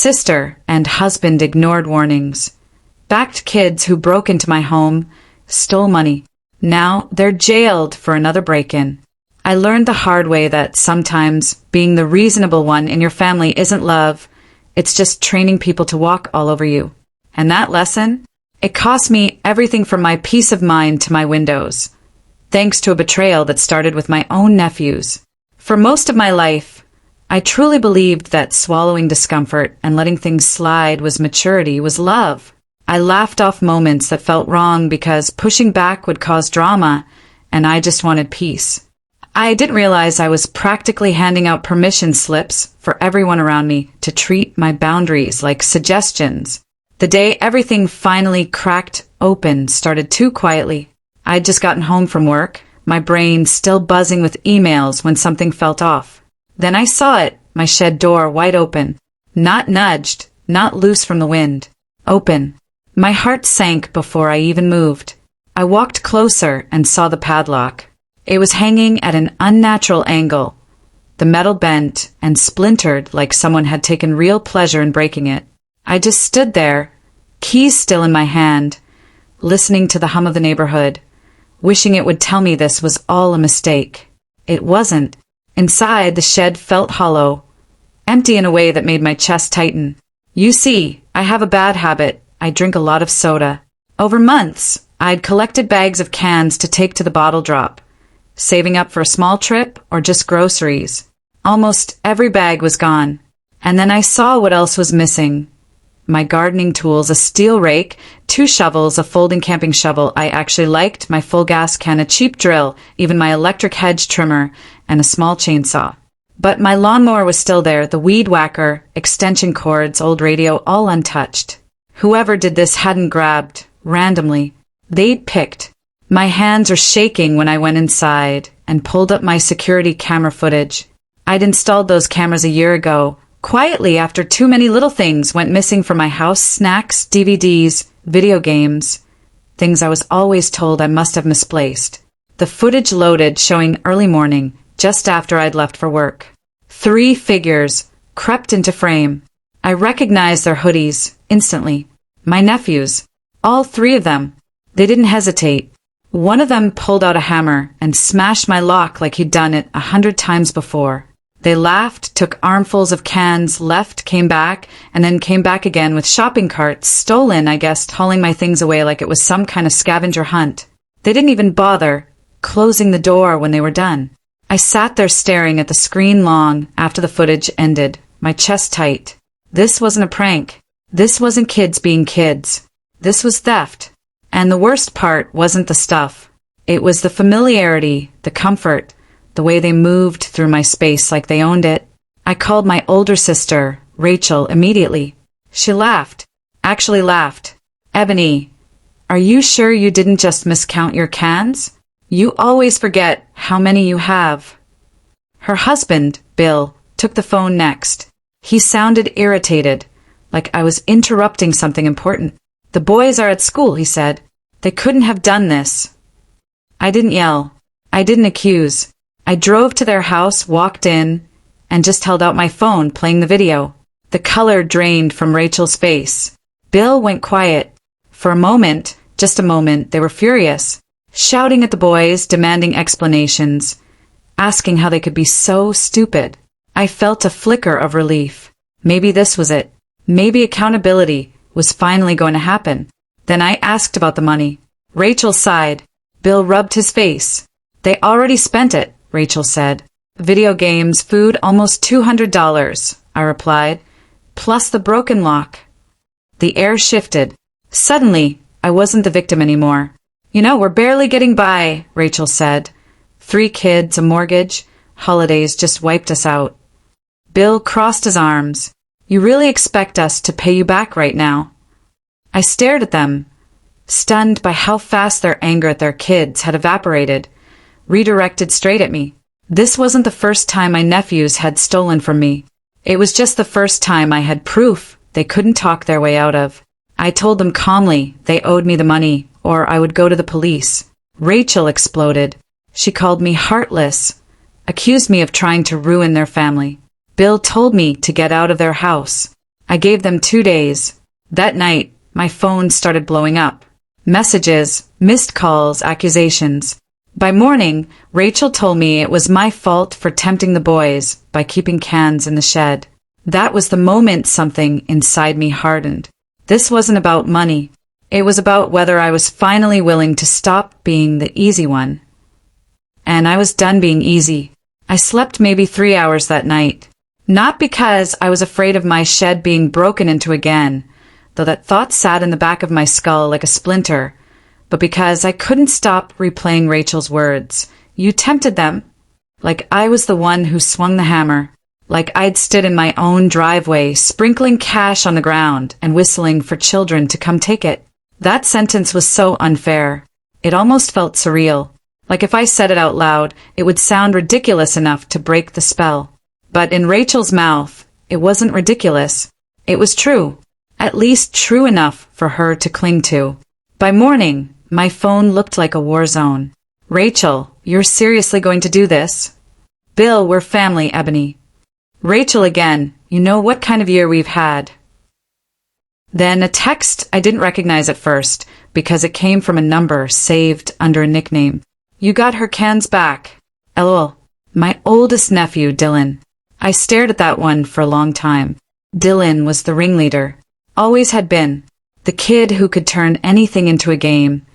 sister and husband ignored warnings. Backed kids who broke into my home, stole money. Now they're jailed for another break-in. I learned the hard way that sometimes being the reasonable one in your family isn't love, it's just training people to walk all over you. And that lesson? It cost me everything from my peace of mind to my windows, thanks to a betrayal that started with my own nephews. For most of my life, I truly believed that swallowing discomfort and letting things slide was maturity, was love. I laughed off moments that felt wrong because pushing back would cause drama, and I just wanted peace. I didn't realize I was practically handing out permission slips for everyone around me to treat my boundaries like suggestions. The day everything finally cracked open started too quietly. I'd just gotten home from work, my brain still buzzing with emails when something felt off. Then I saw it, my shed door wide open. Not nudged, not loose from the wind. Open. My heart sank before I even moved. I walked closer and saw the padlock. It was hanging at an unnatural angle. The metal bent and splintered like someone had taken real pleasure in breaking it. I just stood there, keys still in my hand, listening to the hum of the neighborhood, wishing it would tell me this was all a mistake. It wasn't. Inside, the shed felt hollow, empty in a way that made my chest tighten. You see, I have a bad habit. I drink a lot of soda. Over months, I'd collected bags of cans to take to the bottle drop, saving up for a small trip or just groceries. Almost every bag was gone. And then I saw what else was missing. My gardening tools, a steel rake, 2 shovels, a folding camping shovel I actually liked, my full gas can, a cheap drill, even my electric hedge trimmer, and a small chainsaw. But my lawnmower was still there, the weed whacker, extension cords, old radio, all untouched. Whoever did this hadn't grabbed, randomly. They'd picked. My hands were shaking when I went inside and pulled up my security camera footage. I'd installed those cameras a year ago, quietly after too many little things went missing from my house: snacks, DVDs, video games, things I was always told I must have misplaced. The footage loaded, showing early morning, just after I'd left for work. 3 figures crept into frame. I recognized their hoodies instantly. My nephews. All 3 of them. They didn't hesitate. One of them pulled out a hammer and smashed my lock like he'd done it 100 times before. They laughed, took armfuls of cans, left, came back, and then came back again with shopping carts, stolen, I guess, hauling my things away like it was some kind of scavenger hunt. They didn't even bother closing the door when they were done. I sat there staring at the screen long after the footage ended, my chest tight. This wasn't a prank. This wasn't kids being kids. This was theft. And the worst part wasn't the stuff. It was the familiarity, the comfort, the way they moved through my space like they owned it. I called my older sister, Rachel, immediately. She laughed. Actually laughed. "Ebony, are you sure you didn't just miscount your cans? You always forget how many you have." Her husband, Bill, took the phone next. He sounded irritated, like I was interrupting something important. "The boys are at school," he said. "They couldn't have done this." I didn't yell. I didn't accuse. I drove to their house, walked in, and just held out my phone, playing the video. The color drained from Rachel's face. Bill went quiet. For a moment, just a moment, they were furious, shouting at the boys, demanding explanations, asking how they could be so stupid. I felt a flicker of relief. Maybe this was it. Maybe accountability was finally going to happen. Then I asked about the money. Rachel sighed. Bill rubbed his face. "They already spent it," Rachel said. "Video games, food, almost $200, I replied, "plus the broken lock." The air shifted. Suddenly, I wasn't the victim anymore. "You know, we're barely getting by," Rachel said. 3 kids, a mortgage, holidays just wiped us out. Bill crossed his arms. "You really expect us to pay you back right now?" I stared at them, stunned by how fast their anger at their kids had evaporated, redirected straight at me. This wasn't the first time my nephews had stolen from me. It was just the first time I had proof they couldn't talk their way out of. I told them calmly they owed me the money, or I would go to the police. Rachel exploded. She called me heartless, accused me of trying to ruin their family. Bill told me to get out of their house. I gave them 2 days. That night, my phone started blowing up. Messages, missed calls, accusations. By morning, Rachel told me it was my fault for tempting the boys by keeping cans in the shed. That was the moment something inside me hardened. This wasn't about money. It was about whether I was finally willing to stop being the easy one. And I was done being easy. I slept maybe 3 hours that night. Not because I was afraid of my shed being broken into again, though that thought sat in the back of my skull like a splinter, but because I couldn't stop replaying Rachel's words. You tempted them. Like I was the one who swung the hammer. Like I'd stood in my own driveway, sprinkling cash on the ground and whistling for children to come take it. That sentence was so unfair. It almost felt surreal. Like if I said it out loud, it would sound ridiculous enough to break the spell. But in Rachel's mouth, it wasn't ridiculous. It was true. At least true enough for her to cling to. By morning, my phone looked like a war zone. Rachel, you're seriously going to do this? Bill, we're family, Ebony. Rachel again, you know what kind of year we've had. Then a text I didn't recognize at first, because it came from a number saved under a nickname. You got her cans back. LOL. My oldest nephew, Dylan. I stared at that one for a long time. Dylan was the ringleader. Always had been. The kid who could turn anything into a game,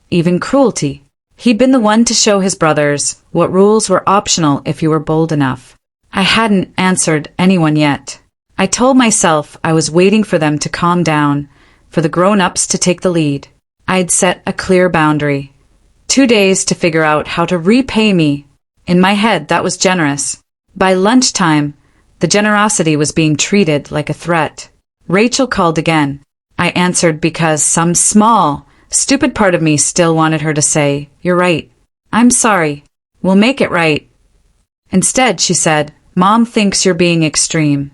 even cruelty. He'd been the one to show his brothers what rules were optional if you were bold enough. I hadn't answered anyone yet. I told myself I was waiting for them to calm down, for the grown-ups to take the lead. I'd set a clear boundary. 2 days to figure out how to repay me. In my head, that was generous. By lunchtime, the generosity was being treated like a threat. Rachel called again. I answered because some small, stupid part of me still wanted her to say, "You're right. I'm sorry. We'll make it right." Instead, she said, "Mom thinks you're being extreme."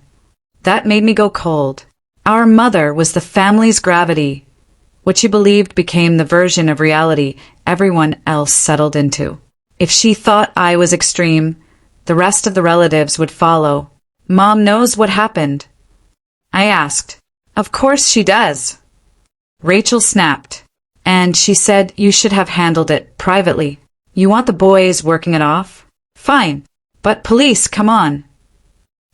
That made me go cold. Our mother was the family's gravity. What she believed became the version of reality everyone else settled into. If she thought I was extreme, the rest of the relatives would follow. Mom knows what happened. I asked. Of course she does. Rachel snapped. And she said you should have handled it privately. You want the boys working it off? Fine. But police, come on.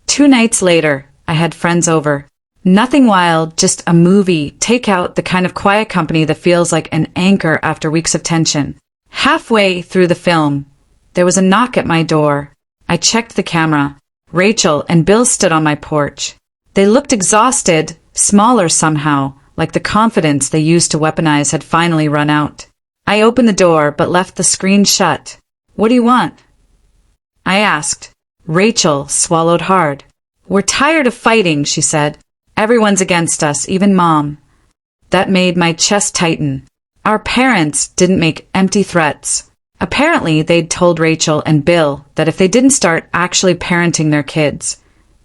2 nights later, I had friends over. Nothing wild, just a movie, takeout, the kind of quiet company that feels like an anchor after weeks of tension. Halfway through the film, there was a knock at my door. I checked the camera. Rachel and Bill stood on my porch. They looked exhausted, smaller somehow, like the confidence they used to weaponize had finally run out. I opened the door but left the screen shut. What do you want? I asked. Rachel swallowed hard. We're tired of fighting, she said. Everyone's against us, even Mom. That made my chest tighten. Our parents didn't make empty threats. Apparently, they'd told Rachel and Bill that if they didn't start actually parenting their kids,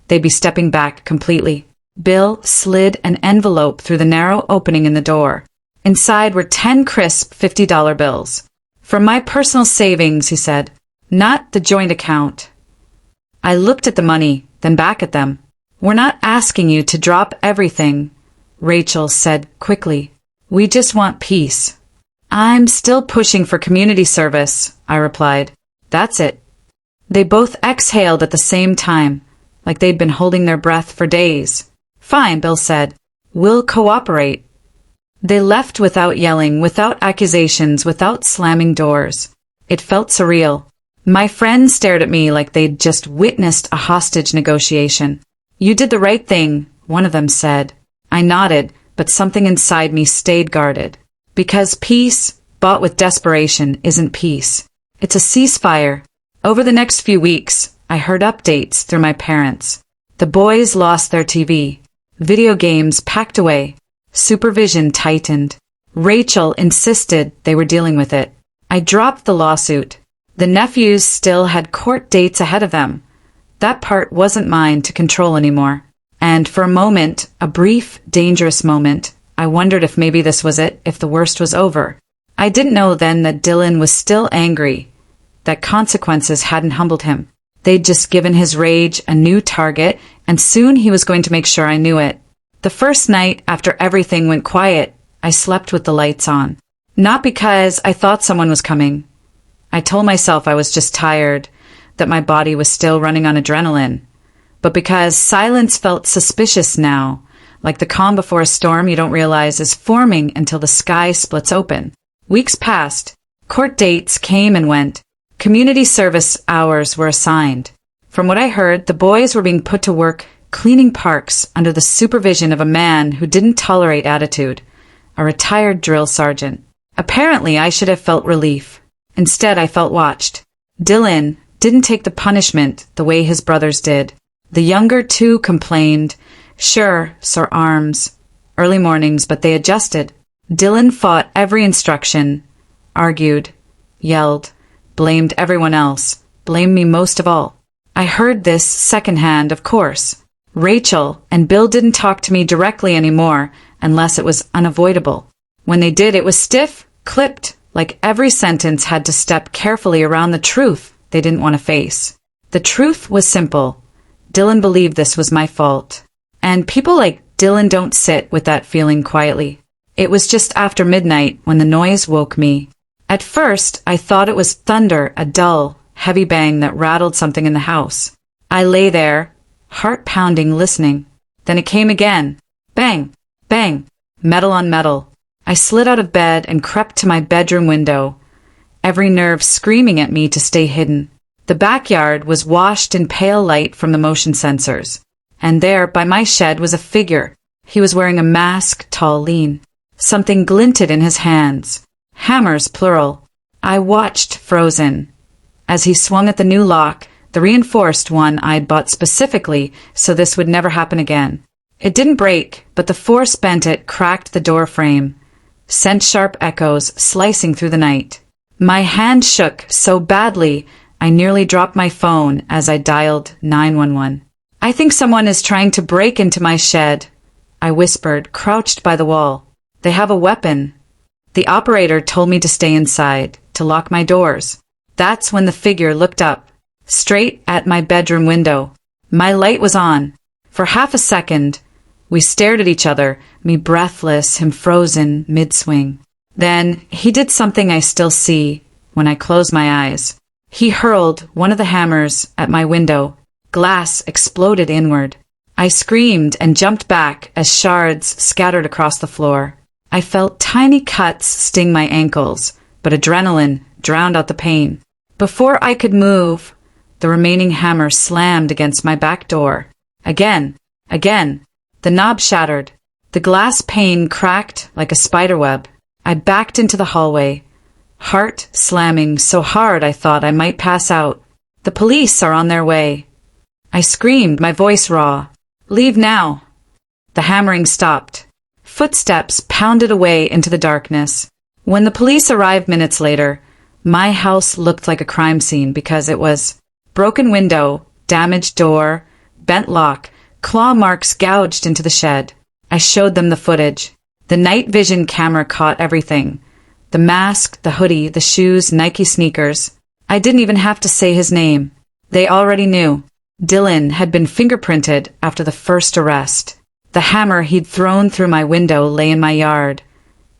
they'd be stepping back completely. Bill slid an envelope through the narrow opening in the door. Inside were 10 crisp $50 bills. From my personal savings, he said, not the joint account. I looked at the money, then back at them. We're not asking you to drop everything, Rachel said quickly. We just want peace. I'm still pushing for community service, I replied. That's it. They both exhaled at the same time, like they'd been holding their breath for days. Fine, Bill said. We'll cooperate. They left without yelling, without accusations, without slamming doors. It felt surreal. My friends stared at me like they'd just witnessed a hostage negotiation. You did the right thing, one of them said. I nodded, but something inside me stayed guarded. Because peace, bought with desperation, isn't peace. It's a ceasefire. Over the next few weeks, I heard updates through my parents. The boys lost their TV. Video games packed away. Supervision tightened. Rachel insisted they were dealing with it. I dropped the lawsuit. The nephews still had court dates ahead of them. That part wasn't mine to control anymore. And for a moment, a brief, dangerous moment, I wondered if maybe this was it, if the worst was over. I didn't know then that Dylan was still angry, that consequences hadn't humbled him. They'd just given his rage a new target, and soon he was going to make sure I knew it. The first night after everything went quiet, I slept with the lights on. Not because I thought someone was coming. I told myself I was just tired, that my body was still running on adrenaline. But because silence felt suspicious now, like the calm before a storm you don't realize is forming until the sky splits open. Weeks passed. Court dates came and went. Community service hours were assigned. From what I heard, the boys were being put to work cleaning parks under the supervision of a man who didn't tolerate attitude, a retired drill sergeant. Apparently, I should have felt relief. Instead, I felt watched. Dylan didn't take the punishment the way his brothers did. The younger two complained, sure, sore arms, early mornings, but they adjusted. Dylan fought every instruction, argued, yelled, blamed everyone else, blamed me most of all. I heard this secondhand, of course. Rachel and Bill didn't talk to me directly anymore unless it was unavoidable. When they did, it was stiff, clipped, like every sentence had to step carefully around the truth they didn't want to face. The truth was simple. Dylan believed this was my fault. And people like Dylan don't sit with that feeling quietly. It was just after midnight when the noise woke me. At first, I thought it was thunder, a dull, heavy bang that rattled something in the house. I lay there, heart pounding, listening. Then it came again. Bang, bang, metal on metal. I slid out of bed and crept to my bedroom window, every nerve screaming at me to stay hidden. The backyard was washed in pale light from the motion sensors. And there, by my shed, was a figure. He was wearing a mask, tall, lean. Something glinted in his hands. Hammers, plural. I watched, frozen. As he swung at the new lock, the reinforced one I'd bought specifically so this would never happen again. It didn't break, but the force bent it cracked the door frame, sent sharp echoes slicing through the night. My hand shook so badly I nearly dropped my phone as I dialed 911. I think someone is trying to break into my shed, I whispered, crouched by the wall. They have a weapon. The operator told me to stay inside, to lock my doors. That's when the figure looked up, straight at my bedroom window. My light was on. For half a second, we stared at each other, me breathless, him frozen, mid-swing. Then he did something I still see when I close my eyes. He hurled one of the hammers at my window. Glass exploded inward. I screamed and jumped back as shards scattered across the floor. I felt tiny cuts sting my ankles, but adrenaline drowned out the pain. Before I could move, the remaining hammer slammed against my back door. Again. The knob shattered. The glass pane cracked like a spiderweb. I backed into the hallway, heart slamming so hard I thought I might pass out. The police are on their way. I screamed, my voice raw. Leave now. The hammering stopped. Footsteps pounded away into the darkness. When the police arrived minutes later, my house looked like a crime scene because it was broken window, damaged door, bent lock, claw marks gouged into the shed. I showed them the footage. The night vision camera caught everything. The mask, the hoodie, the shoes, Nike sneakers. I didn't even have to say his name. They already knew. Dylan had been fingerprinted after the first arrest. The hammer he'd thrown through my window lay in my yard,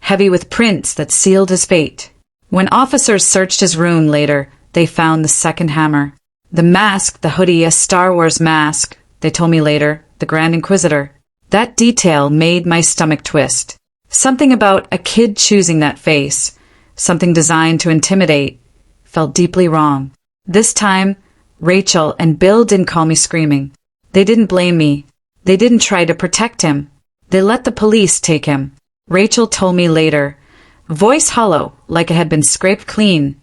heavy with prints that sealed his fate. When officers searched his room later, they found the second hammer. The mask, the hoodie, a Star Wars mask, they told me later, the Grand Inquisitor. That detail made my stomach twist. Something about a kid choosing that face, something designed to intimidate, felt deeply wrong. This time, Rachel and Bill didn't call me screaming. They didn't blame me. They didn't try to protect him. They let the police take him. Rachel told me later, voice hollow, like it had been scraped clean,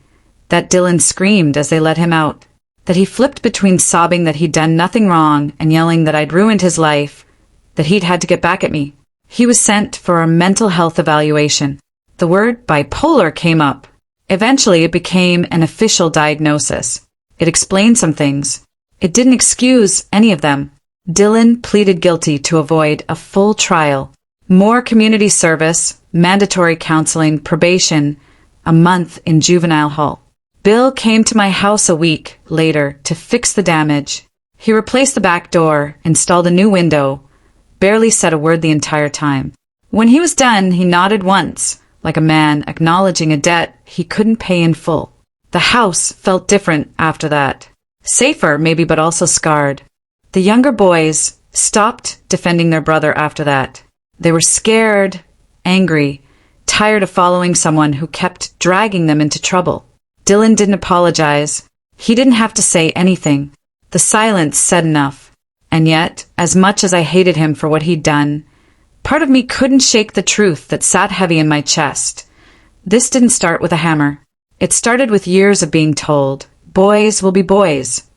that Dylan screamed as they let him out, that he flipped between sobbing that he'd done nothing wrong and yelling that I'd ruined his life, that he'd had to get back at me. He was sent for a mental health evaluation. The word bipolar came up. Eventually, it became an official diagnosis. It explained some things. It didn't excuse any of them. Dylan pleaded guilty to avoid a full trial. More community service, mandatory counseling, probation, a month in juvenile hall. Bill came to my house a week later to fix the damage. He replaced the back door, installed a new window, barely said a word the entire time. When he was done, he nodded once, like a man acknowledging a debt he couldn't pay in full. The house felt different after that. Safer, maybe, but also scarred. The younger boys stopped defending their brother after that. They were scared, angry, tired of following someone who kept dragging them into trouble. Dylan didn't apologize. He didn't have to say anything. The silence said enough. And yet, as much as I hated him for what he'd done, part of me couldn't shake the truth that sat heavy in my chest. This didn't start with a hammer. It started with years of being told, boys will be boys.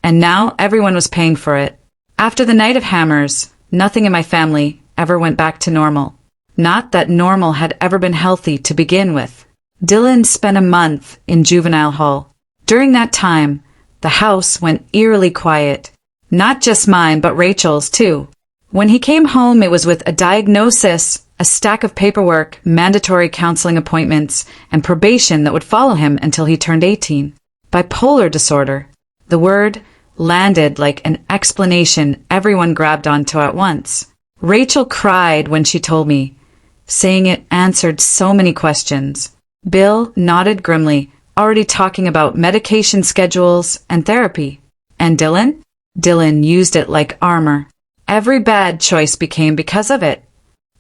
And now everyone was paying for it. After the night of hammers, nothing in my family ever went back to normal. Not that normal had ever been healthy to begin with. Dylan spent a month in juvenile hall. During that time, the house went eerily quiet. Not just mine, but Rachel's too. When he came home, it was with a diagnosis, a stack of paperwork, mandatory counseling appointments, and probation that would follow him until he turned 18. Bipolar disorder. The word landed like an explanation everyone grabbed onto at once. Rachel cried when she told me, saying it answered so many questions. Bill nodded grimly, already talking about medication schedules and therapy. And Dylan? Dylan used it like armor. Every bad choice became because of it.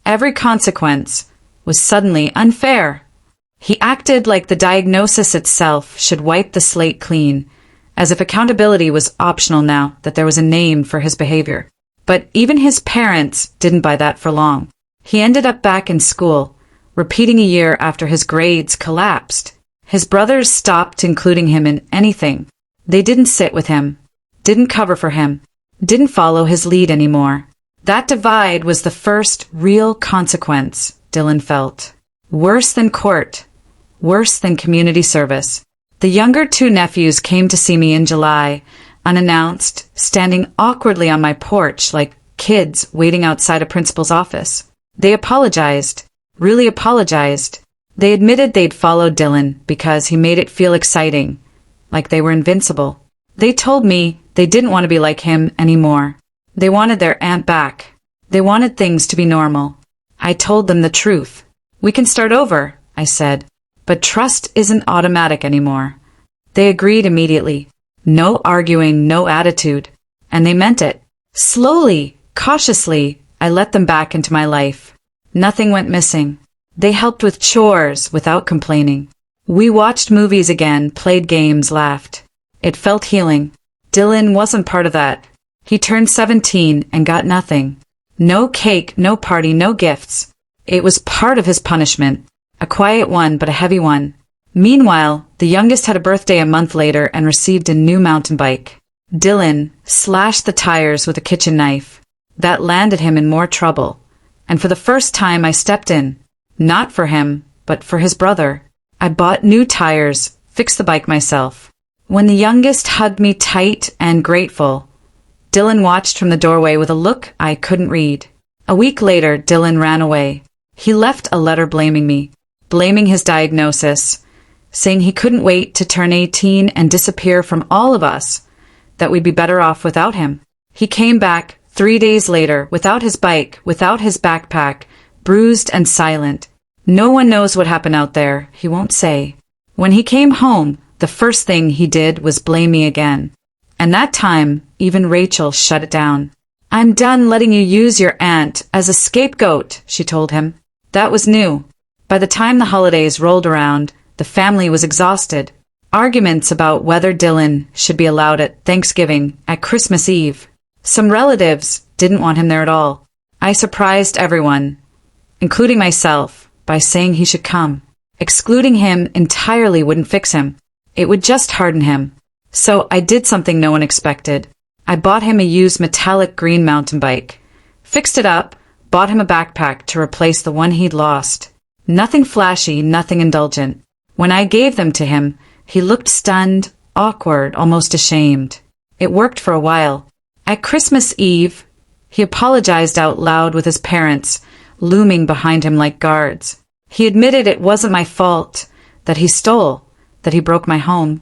Every consequence was suddenly unfair. He acted like the diagnosis itself should wipe the slate clean, as if accountability was optional now that there was a name for his behavior. But even his parents didn't buy that for long. He ended up back in school, repeating a year after his grades collapsed. His brothers stopped including him in anything. They didn't sit with him, didn't cover for him, didn't follow his lead anymore. That divide was the first real consequence, Dylan felt. Worse than court, worse than community service. The younger two nephews came to see me in July, unannounced, standing awkwardly on my porch like kids waiting outside a principal's office. They apologized, really apologized. They admitted they'd followed Dylan because he made it feel exciting, like they were invincible. They told me they didn't want to be like him anymore. They wanted their aunt back. They wanted things to be normal. I told them the truth. We can start over, I said, but trust isn't automatic anymore. They agreed immediately. No arguing, no attitude. And they meant it. Slowly, cautiously, I let them back into my life. Nothing went missing. They helped with chores without complaining. We watched movies again, played games, laughed. It felt healing. Dylan wasn't part of that. He turned 17 and got nothing. No cake, no party, no gifts. It was part of his punishment. A quiet one, but a heavy one. Meanwhile, the youngest had a birthday a month later and received a new mountain bike. Dylan slashed the tires with a kitchen knife. That landed him in more trouble. And for the first time I stepped in. Not for him, but for his brother. I bought new tires, fixed the bike myself. When the youngest hugged me tight and grateful, Dylan watched from the doorway with a look I couldn't read. A week later, Dylan ran away. He left a letter blaming me, blaming his diagnosis, saying he couldn't wait to turn 18 and disappear from all of us, that we'd be better off without him. He came back 3 days later, without his bike, without his backpack, bruised and silent. No one knows what happened out there, he won't say. When he came home, the first thing he did was blame me again. And that time, even Rachel shut it down. I'm done letting you use your aunt as a scapegoat, she told him. That was new. By the time the holidays rolled around, the family was exhausted. Arguments about whether Dylan should be allowed at Thanksgiving, at Christmas Eve. Some relatives didn't want him there at all. I surprised everyone, including myself, by saying he should come. Excluding him entirely wouldn't fix him. It would just harden him. So I did something no one expected. I bought him a used metallic green mountain bike, fixed it up, bought him a backpack to replace the one he'd lost. Nothing flashy, nothing indulgent. When I gave them to him, he looked stunned, awkward, almost ashamed. It worked for a while. At Christmas Eve, he apologized out loud with his parents, looming behind him like guards. He admitted it wasn't my fault, that he stole, that he broke my home,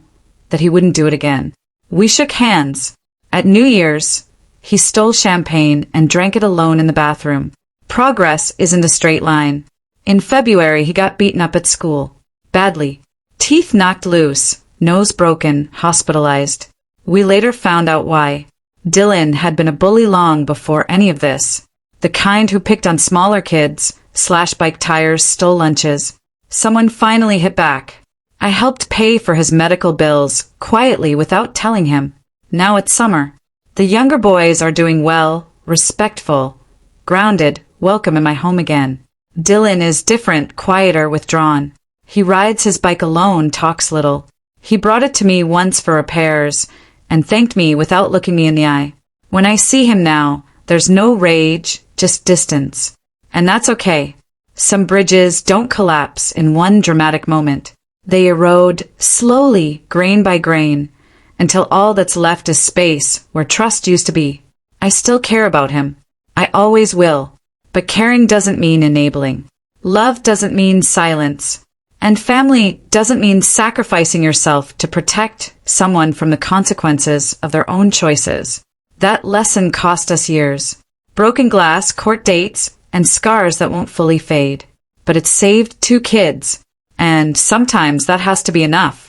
that he wouldn't do it again. We shook hands. At New Year's, He stole champagne and drank it alone in the bathroom. Progress isn't a straight line. In February, he got beaten up at school. Badly. Teeth knocked loose, nose broken, hospitalized. We later found out why. Dylan had been a bully long before any of this. The kind who picked on smaller kids, slashed bike tires, stole lunches. Someone finally hit back. I helped pay for his medical bills, quietly without telling him. Now it's summer. The younger boys are doing well, respectful, grounded, welcome in my home again. Dylan is different, quieter, withdrawn. He rides his bike alone, talks little. He brought it to me once for repairs, and thanked me without looking me in the eye. When I see him now, there's no rage, just distance. And that's okay. Some bridges don't collapse in one dramatic moment. They erode slowly, grain by grain, until all that's left is space where trust used to be. I still care about him. I always will. But caring doesn't mean enabling. Love doesn't mean silence. And family doesn't mean sacrificing yourself to protect someone from the consequences of their own choices. That lesson cost us years. Broken glass, court dates, and scars that won't fully fade. But it saved 2 kids. And sometimes that has to be enough.